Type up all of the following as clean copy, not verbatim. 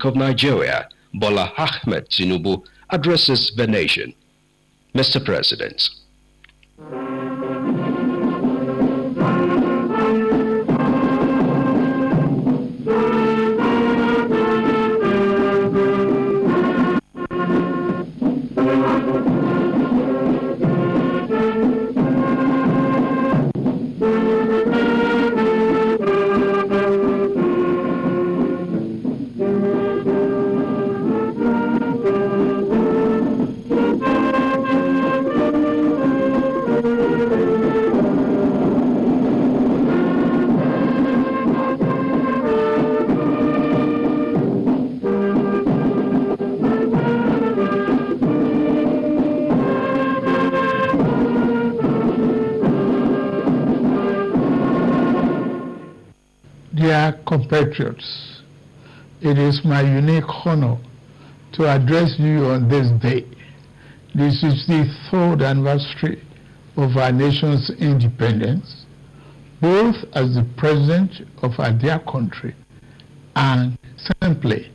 of Nigeria, Bola Ahmed Tinubu, addresses the nation. Mr. President. Dear compatriots, it is my unique honor to address you on this day. This is the third anniversary of our nation's independence, both as the president of our dear country and simply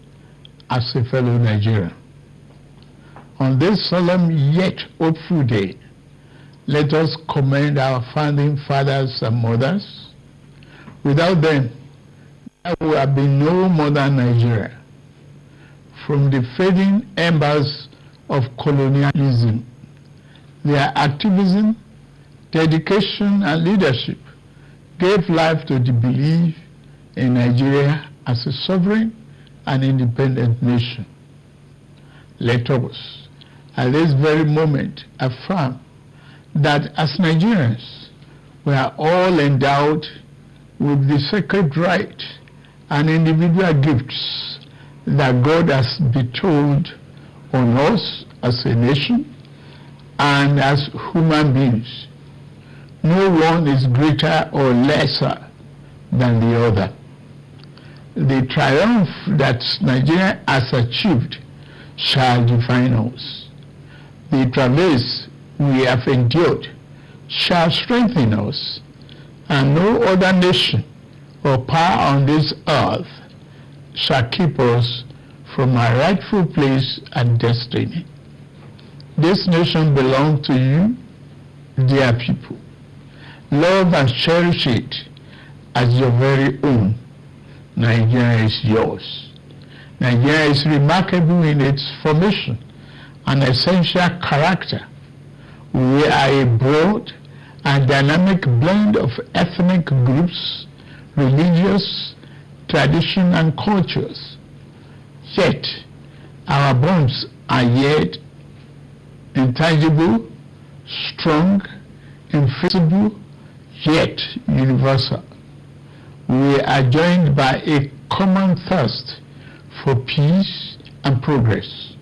as a fellow Nigerian. On this solemn yet hopeful day, let us commend our founding fathers and mothers. Without them, there would have been no modern Nigeria. From the fading embers of colonialism, their activism, dedication, and leadership gave life to the belief in Nigeria as a sovereign and independent nation. Let us, at this very moment, affirm that as Nigerians, we are all endowed with the sacred right and individual gifts that God has bestowed on us as a nation and as human beings. No one is greater or lesser than the other. The triumph that Nigeria has achieved shall define us. The travails we have endured shall strengthen us, and no other nation or power on this earth shall keep us from our rightful place and destiny. This nation belongs to you, dear people. Love and cherish it as your very own. Nigeria is yours. Nigeria is remarkable in its formation and essential character. We are a broad and dynamic blend of ethnic groups, religious, tradition, and cultures. Yet, our bonds are yet intangible, strong, invisible, yet universal. We are joined by a common thirst for peace and progress,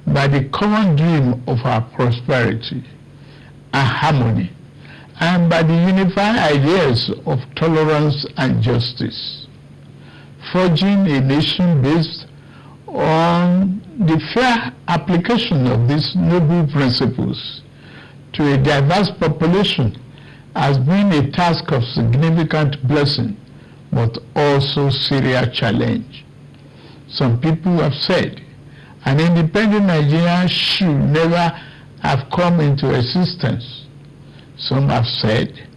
by the common dream of our prosperity and harmony, and by the unified ideas of tolerance and justice, forging a nation based on the fair application of these noble principles to a diverse population has been a task of significant blessing, but also serious challenge. Some people have said an independent Nigeria should never have come into existence. Some have said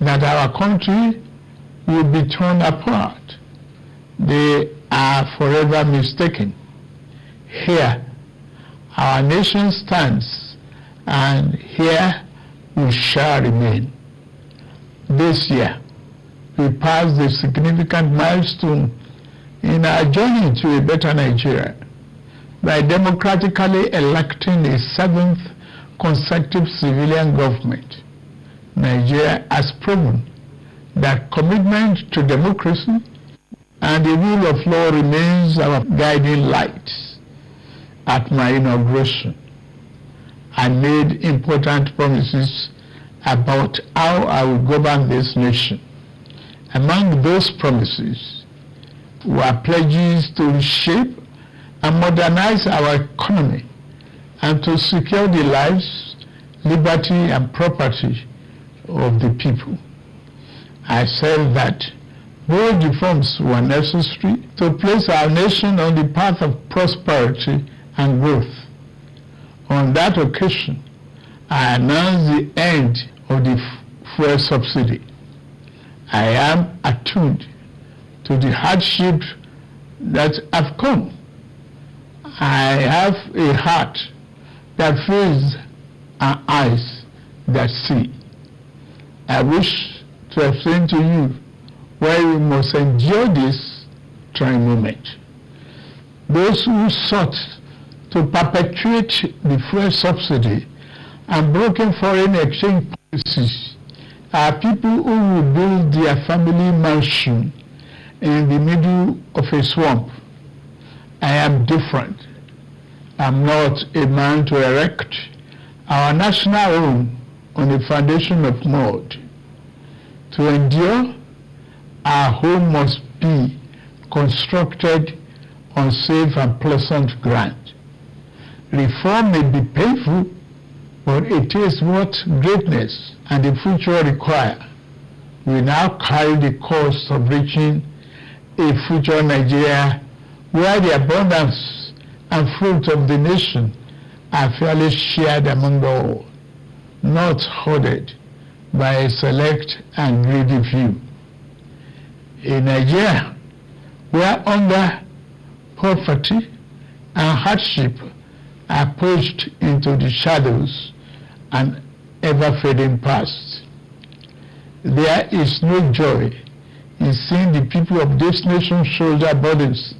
that our country will be torn apart. They are forever mistaken. Here, our nation stands, and here we shall remain. This year, we passed a significant milestone in our journey to a better Nigeria by democratically electing a seventh consecutive civilian government. Nigeria has proven that commitment to democracy and the rule of law remains our guiding light. At my inauguration, I made important promises about how I will govern this nation. Among those promises were pledges to reshape and modernize our economy and to secure the lives, liberty, and property of the people. I said that Bold reforms were necessary to place our nation on the path of prosperity and growth. On that occasion, I announced the end of the fuel subsidy. I am attuned to the hardship that have come. I have a heart that feels and eyes that see. I wish to explain to you why we must endure this trying moment. Those who sought to perpetuate the fuel subsidy and broken foreign exchange policies are people who will build their family mansion in the middle of a swamp. I am different. I'm not a man to erect our national home on a foundation of mud. To endure, our home must be constructed on safe and pleasant ground. Reform may be painful, but it is what greatness and the future require. We now carry the cost of reaching a future Nigeria where the abundance and fruit of the nation are fairly shared among all, not hoarded by a select and greedy few. A Nigeria where hunger, poverty, and hardship are pushed into the shadows and ever-fading past. There is no joy in seeing the people of this nation shoulder burdens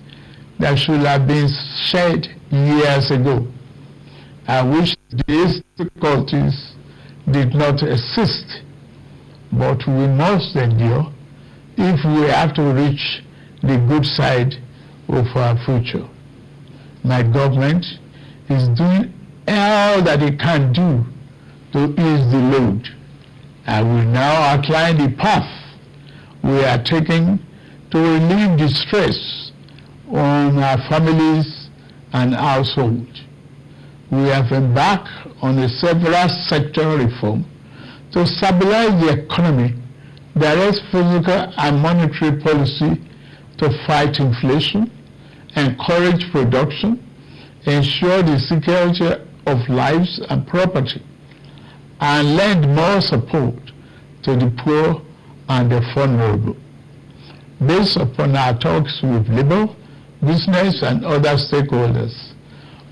that should have been shed years ago. I wish these difficulties did not exist, but we must endure if we have to reach the good side of our future. My government is doing all that it can do to ease the load. I will now outline the path we are taking to relieve the stress on our families and households. We have embarked on a several sector reform to stabilize the economy, direct physical and monetary policy to fight inflation, encourage production, ensure the security of lives and property, and lend more support to the poor and the vulnerable. Based upon our talks with labor, business, and other stakeholders,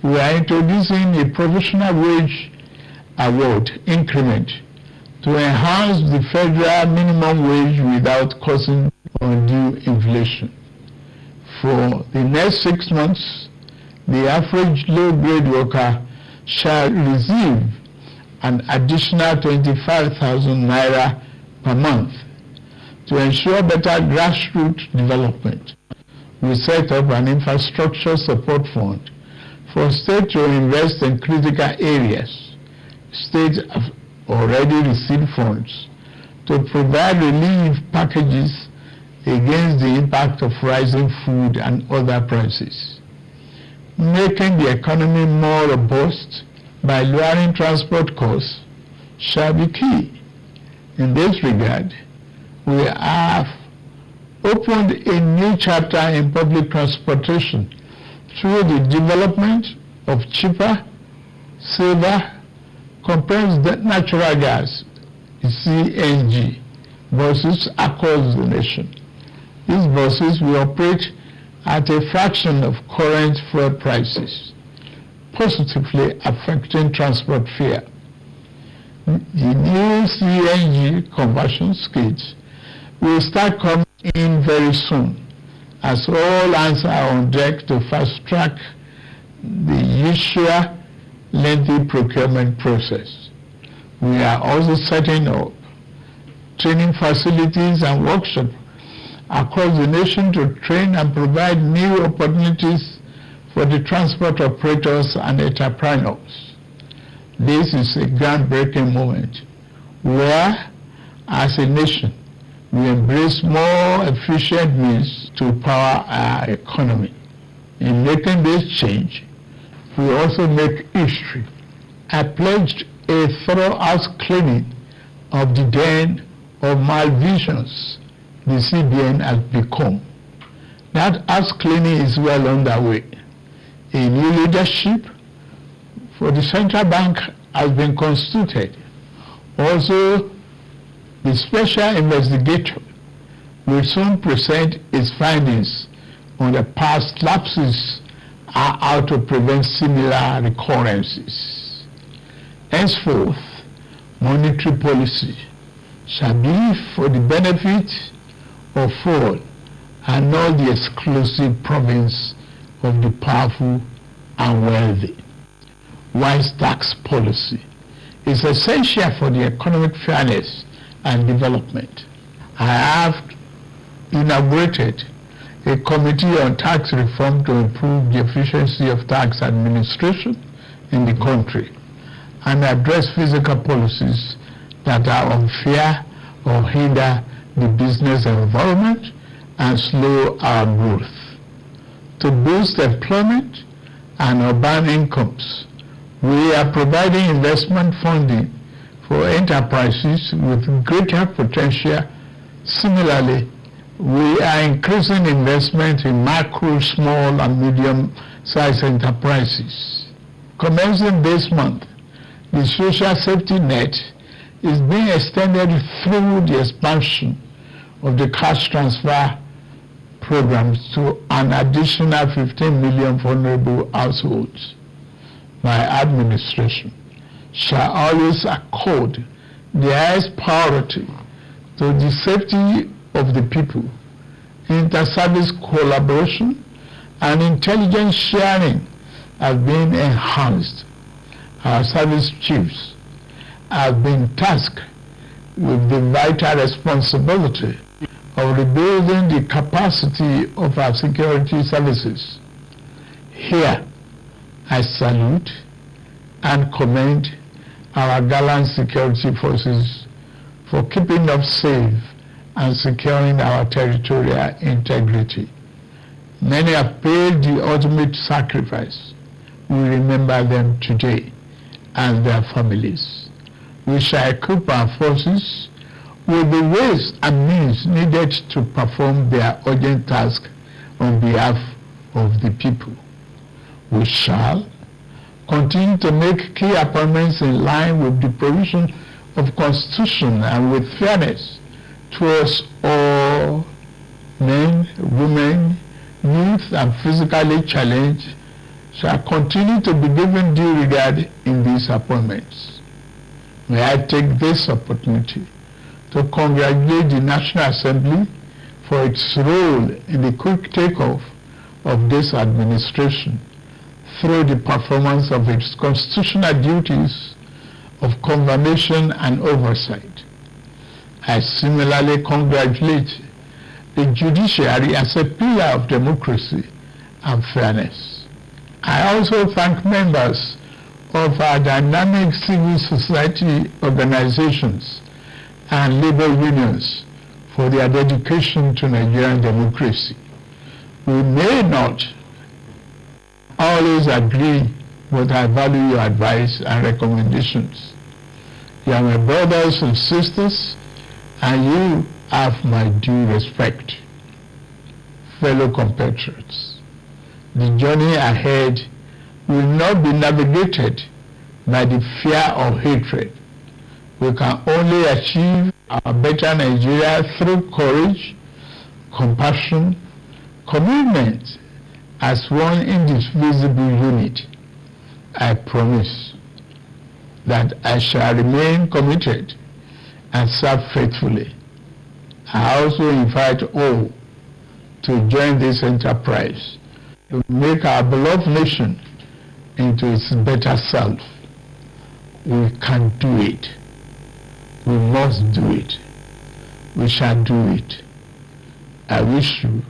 we are introducing a provisional wage award increment to enhance the federal minimum wage without causing undue inflation. For the next 6 months, the average low-grade worker shall receive an additional 25,000 naira per month. To ensure better grassroots development, we set up an infrastructure support fund for states to invest in critical areas. States have already received funds to provide relief packages against the impact of rising food and other prices. Making the economy more robust by lowering transport costs shall be key. In this regard, we have opened a new chapter in public transportation through the development of cheaper, safer, compressed natural gas, CNG, buses across the nation. These buses will operate at a fraction of current fuel prices, positively affecting transport fare. The new CNG conversion kits will start coming in very soon, as all hands are on deck to fast-track the usual lengthy procurement process. We are also setting up training facilities and workshops across the nation to train and provide new opportunities for the transport operators and entrepreneurs. This is a groundbreaking moment where, as a nation, we embrace more efficient means to power our economy. In making this change, we also make history. I pledged a thorough house cleaning of the den of malvisions the CBN has become. That house cleaning is well underway. A new leadership for the central bank has been constituted. Also, the special investigator will soon present its findings on the past lapses and how to prevent similar recurrences. Henceforth, monetary policy shall be for the benefit of all and not the exclusive province of the powerful and wealthy. Wise tax policy is essential for the economic fairness and development. I have inaugurated a committee on tax reform to improve the efficiency of tax administration in the country and address fiscal policies that are unfair or hinder the business environment and slow our growth. To boost employment and urban incomes, we are providing investment funding for enterprises with greater potential. Similarly, we are increasing investment in micro, small, and medium-sized enterprises. Commencing this month, the social safety net is being extended through the expansion of the cash transfer programs to an additional 15 million vulnerable households. My administration shall always accord the highest priority to the safety of the people. Inter-service collaboration and intelligence sharing have been enhanced. Our service chiefs have been tasked with the vital responsibility of rebuilding the capacity of our security services. Here, I salute and commend our gallant security forces for keeping us safe and securing our territorial integrity. Many have paid the ultimate sacrifice. We remember them today and their families. We shall equip our forces with the ways and means needed to perform their urgent task on behalf of the people. We shall continue to make key appointments in line with the provision of Constitution and with fairness towards all men, women, youth, and physically challenged shall continue to be given due regard in these appointments. May I take this opportunity to congratulate the National Assembly for its role in the quick takeoff of this administration through the performance of its constitutional duties of confirmation and oversight. I similarly congratulate the judiciary as a pillar of democracy and fairness. I also thank members of our dynamic civil society organizations and labor unions for their dedication to Nigerian democracy. We may not always agree, but I value your advice and recommendations. You are my brothers and sisters, and you have my due respect. Fellow compatriots, the journey ahead will not be navigated by the fear or hatred. We can only achieve a better Nigeria through courage, compassion, commitment as one indivisible unit. I promise that I shall remain committed and serve faithfully. I also invite all to join this enterprise to make our beloved nation into its better self. We can do it. We must do it. We shall do it. I wish you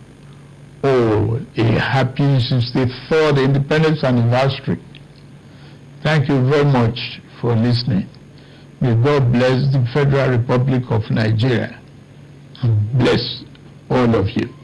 all a happy 63rd Independence Anniversary. Thank you very much for listening. May God bless the Federal Republic of Nigeria and bless all of you.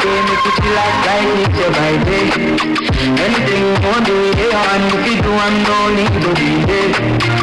day, make you feel like it's your birthday. Anything you want to do, yeah, and if you do, I'm no need to be there.